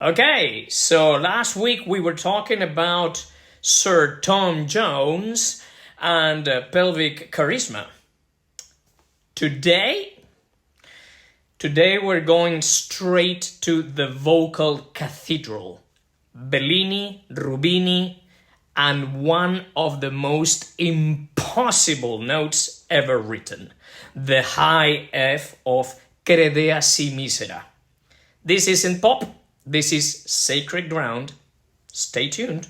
Okay, so last week we were talking about Sir Tom Jones and pelvic charisma. Today we're going straight to the vocal cathedral, Bellini, Rubini, and one of the most impossible notes ever written, the high F of Credea si misera. This isn't pop, this is sacred ground. Stay tuned.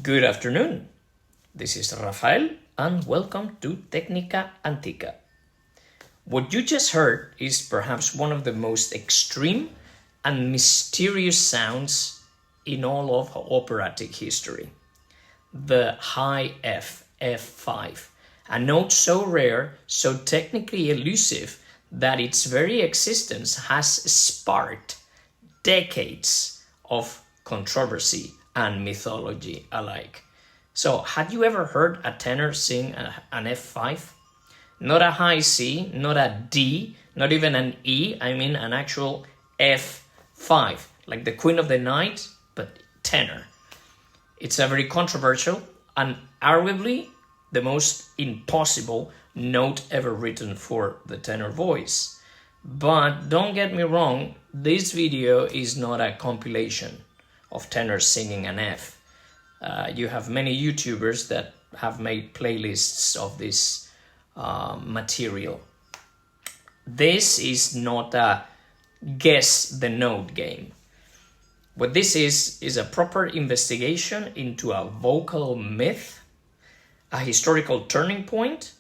Good afternoon. This is Rafael and welcome to Tecnica, Antica. What you just heard is perhaps one of the most extreme and mysterious sounds in all of operatic history. The high F, F5, a note so rare, so technically elusive that its very existence has sparked decades of controversy and mythology alike. So, had you ever heard a tenor sing an F5? Not a high C, not a D, not even an E, I mean an actual F5, like the Queen of the Night, but tenor. It's a very controversial and arguably the most impossible note ever written for the tenor voice. But don't get me wrong, this video is not a compilation of tenors singing an F. You have many YouTubers that have made playlists of this material. This is not a guess the note game. What this is a proper investigation into a vocal myth, a historical turning point,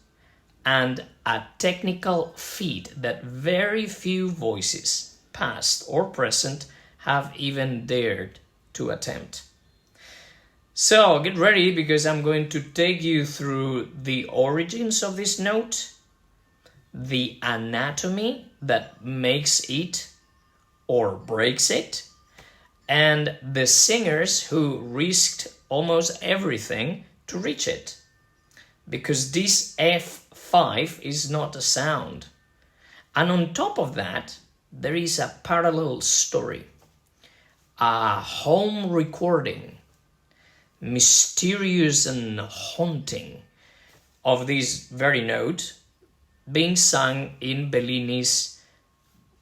and a technical feat that very few voices, past or present, have even dared to attempt. So get ready because I'm going to take you through the origins of this note, the anatomy that makes it or breaks it, and the singers who risked almost everything to reach it. Because this F5 is not a sound. And on top of that, there is a parallel story. A home recording, mysterious and haunting, of this very note being sung in Bellini's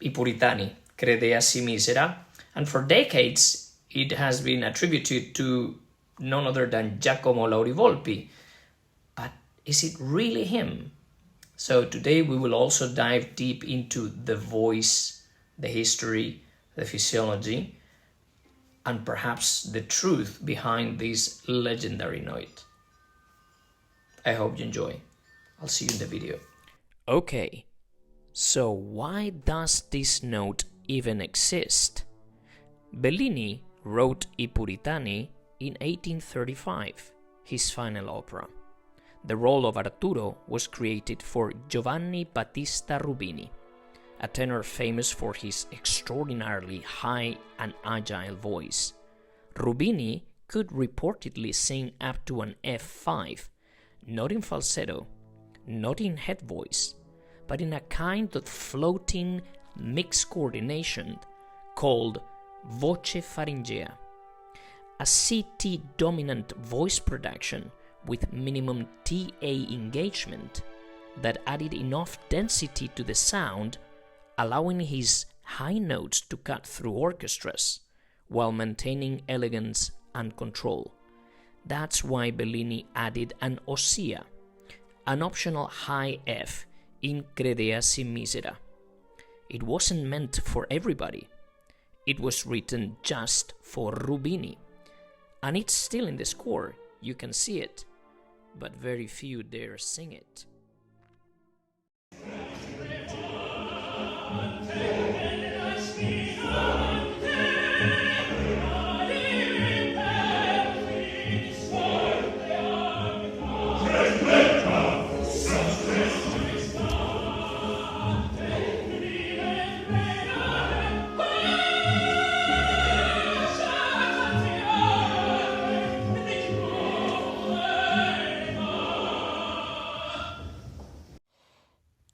I Puritani, Credea si misera, and for decades it has been attributed to none other than Giacomo Lauri-Volpi. But is it really him? So today we will also dive deep into the voice, the history, the physiology, and perhaps the truth behind this legendary note. I hope you enjoy. I'll see you in the video. Okay, so why does this note even exist? Bellini wrote I Puritani in 1835, his final opera. The role of Arturo was created for Giovanni Battista Rubini, a tenor famous for his extraordinarily high and agile voice. Rubini could reportedly sing up to an F5, not in falsetto, not in head voice, but in a kind of floating mixed coordination called Voce Faringea, a CT-dominant voice production with minimum TA engagement that added enough density to the sound, allowing his high notes to cut through orchestras while maintaining elegance and control. That's why Bellini added an ossia, an optional high F in Credea si misera. It wasn't meant for everybody. it was written just for Rubini. And it's still in the score, you can see it, but very few dare sing it.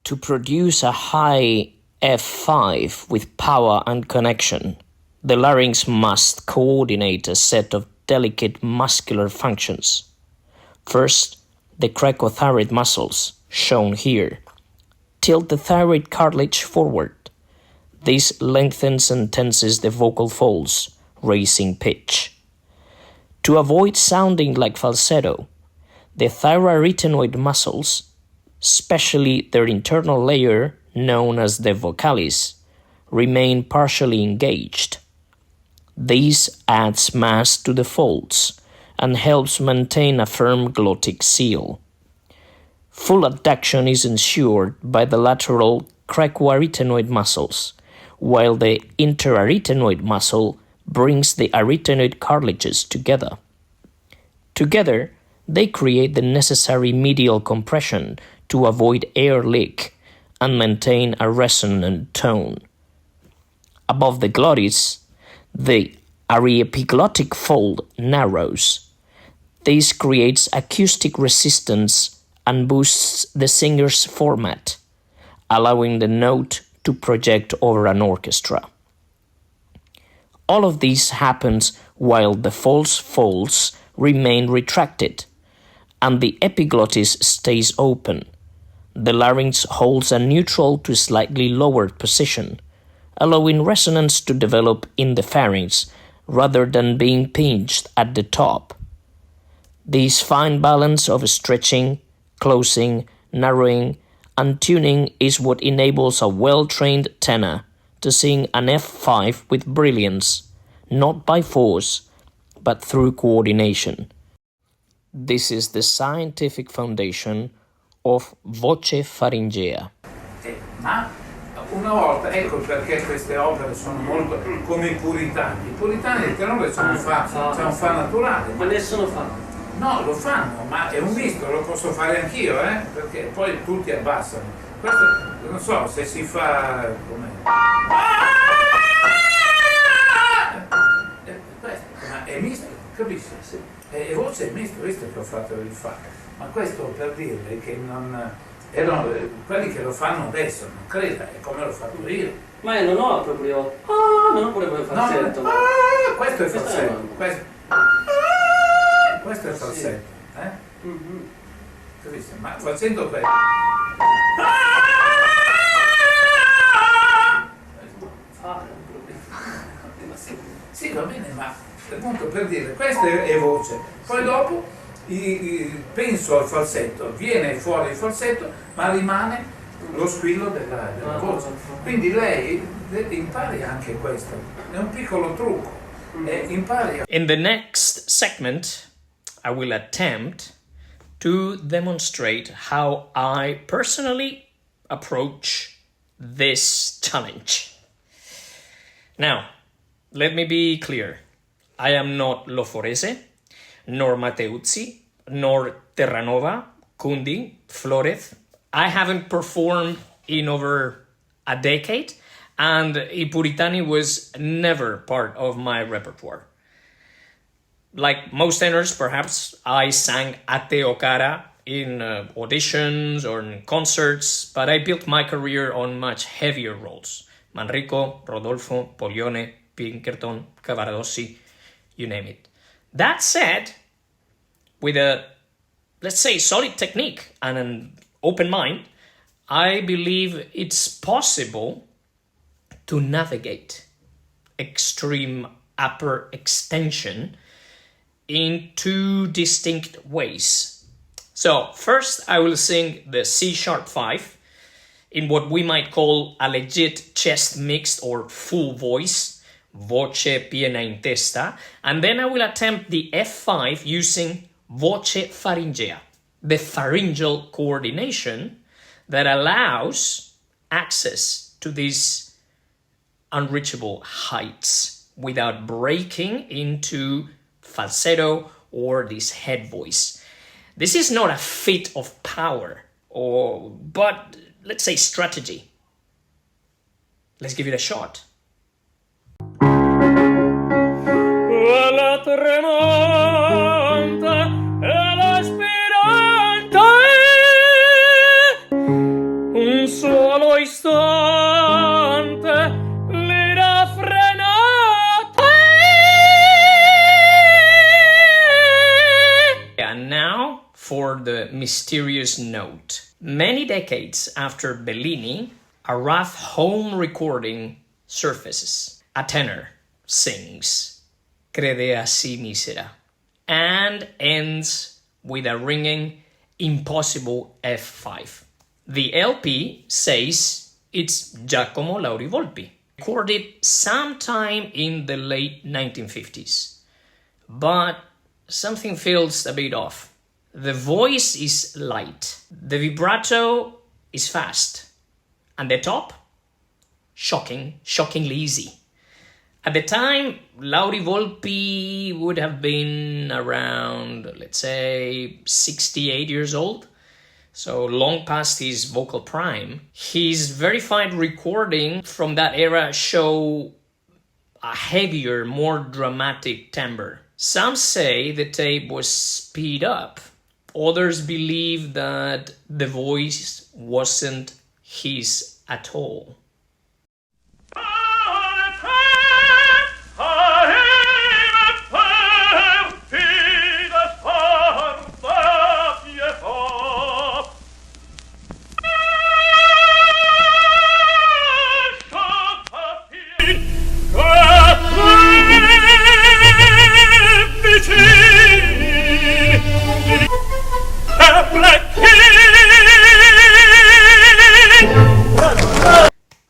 To produce a high F5 with power and connection, the larynx must coordinate a set of delicate muscular functions. First, the cricothyroid muscles, shown here, tilt the thyroid cartilage forward. This lengthens and tenses the vocal folds, raising pitch. To avoid sounding like falsetto, the thyroarytenoid muscles, especially their internal layer known as the vocalis, remain partially engaged. This adds mass to the folds and helps maintain a firm glottic seal. Full adduction is ensured by the lateral cricoarytenoid muscles, while the interarytenoid muscle brings the arytenoid cartilages together. Together, they create the necessary medial compression to avoid air leak and maintain a resonant tone. Above the glottis, the aryepiglottic fold narrows. This creates acoustic resistance and boosts the singer's format, allowing the note to project over an orchestra. All of this happens while the false folds remain retracted and the epiglottis stays open. The larynx holds a neutral to slightly lowered position, allowing resonance to develop in the pharynx rather than being pinched at the top. This fine balance of stretching, closing, narrowing, and tuning is what enables a well-trained tenor to sing an F5 with brilliance, not by force, but through coordination. This is the scientific foundation of Voce Faringea. Ma una volta, ecco perché queste opere sono molto come i Puritani. I Puritani del tenore c'è un fa naturale. Ma nessuno fa. No, lo fanno, ma è un misto, lo posso fare anch'io, perché poi tutti abbassano. Questo non so se si fa come. Questo, ma è misto, capisci? Sì. E voce è misto, visto che ho fatto il fa. Ma questo per dirle che non erano quelli che lo fanno adesso, non creda, è come l'ho fatto io. Ma io non ho proprio. Non ho pure quel falsetto. No, questo è falsetto. Questo è falsetto, Mm-hmm. Capisci? Ma facendo questo. Sì, va bene, ma appunto per dire, questa è voce. Poi dopo penso al falsetto, viene fuori il falsetto, ma rimane lo squillo della voce. Quindi lei impari anche questo, è un piccolo trucco. Impari. In the next segment, I will attempt to demonstrate how I personally approach this challenge. Now, let me be clear. I am not Loforese, nor Matteuzzi, nor Terranova, Kunde, Flores. I haven't performed in over a decade, and I Puritani was never part of my repertoire. Like most tenors, perhaps, I sang a te o cara in auditions or in concerts, but I built my career on much heavier roles. Manrico, Rodolfo, Polione, Pinkerton, Cavaradossi, you name it. That said, with a, let's say, solid technique and an open mind, I believe it's possible to navigate extreme upper extension in two distinct ways. So, first I will sing the C-sharp 5 in what we might call a legit chest mixed or full voice, voce piena in testa, and then I will attempt the F5 using Voce Faringea, the pharyngeal coordination that allows access to these unreachable heights without breaking into falsetto or this head voice. This is not a feat of power, but let's say strategy. Let's give it a shot. Un solo istante l'ira frenata. And now for the mysterious note. Many decades after Bellini, a rough home recording surfaces. A tenor sings Crede assi misera and ends with a ringing impossible F5. The LP says it's Giacomo Lauri-Volpi, recorded sometime in the late 1950s. But something feels a bit off. The voice is light, the vibrato is fast, and the top, shockingly easy. At the time, Lauri-Volpi would have been around, let's say, 68 years old. So long past his vocal prime. His verified recording from that era show a heavier, more dramatic timbre. Some say the tape was speed up. Others believe that the voice wasn't his at all.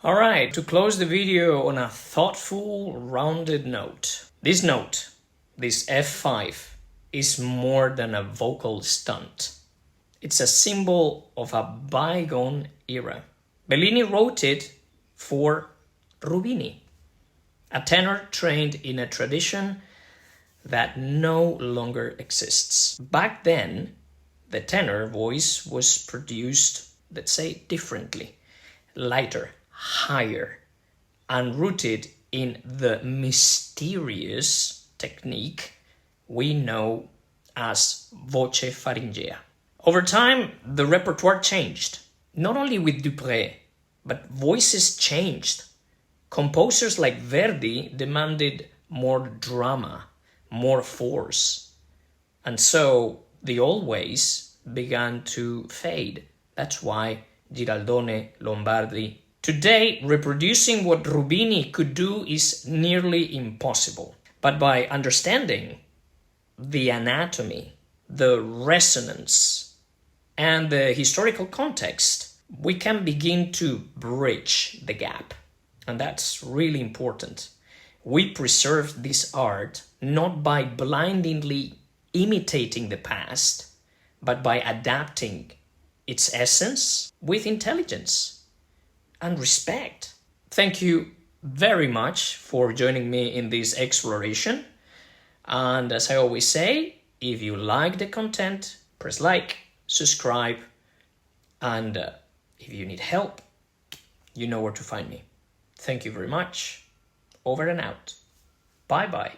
Alright, to close the video on a thoughtful, rounded note. This note, this F5, is more than a vocal stunt. It's a symbol of a bygone era. Bellini wrote it for Rubini, a tenor trained in a tradition that no longer exists. Back then, the tenor voice was produced, let's say, differently, lighter, higher, and rooted in the mysterious technique we know as Voce Faringea. Over time, the repertoire changed, not only with Dupré, but voices changed. Composers like Verdi demanded more drama, more force, and so the old ways began to fade. That's why Giraldone, Lombardi. Today, reproducing what Rubini could do is nearly impossible. But by understanding the anatomy, the resonance, and the historical context, we can begin to bridge the gap. And that's really important. We preserve this art not by blindly imitating the past, but by adapting its essence with intelligence and respect. Thank you very much for joining me in this exploration. And as I always say, if you like the content, press like, subscribe, and if you need help, you know where to find me. Thank you very much. Over and out. Bye-bye.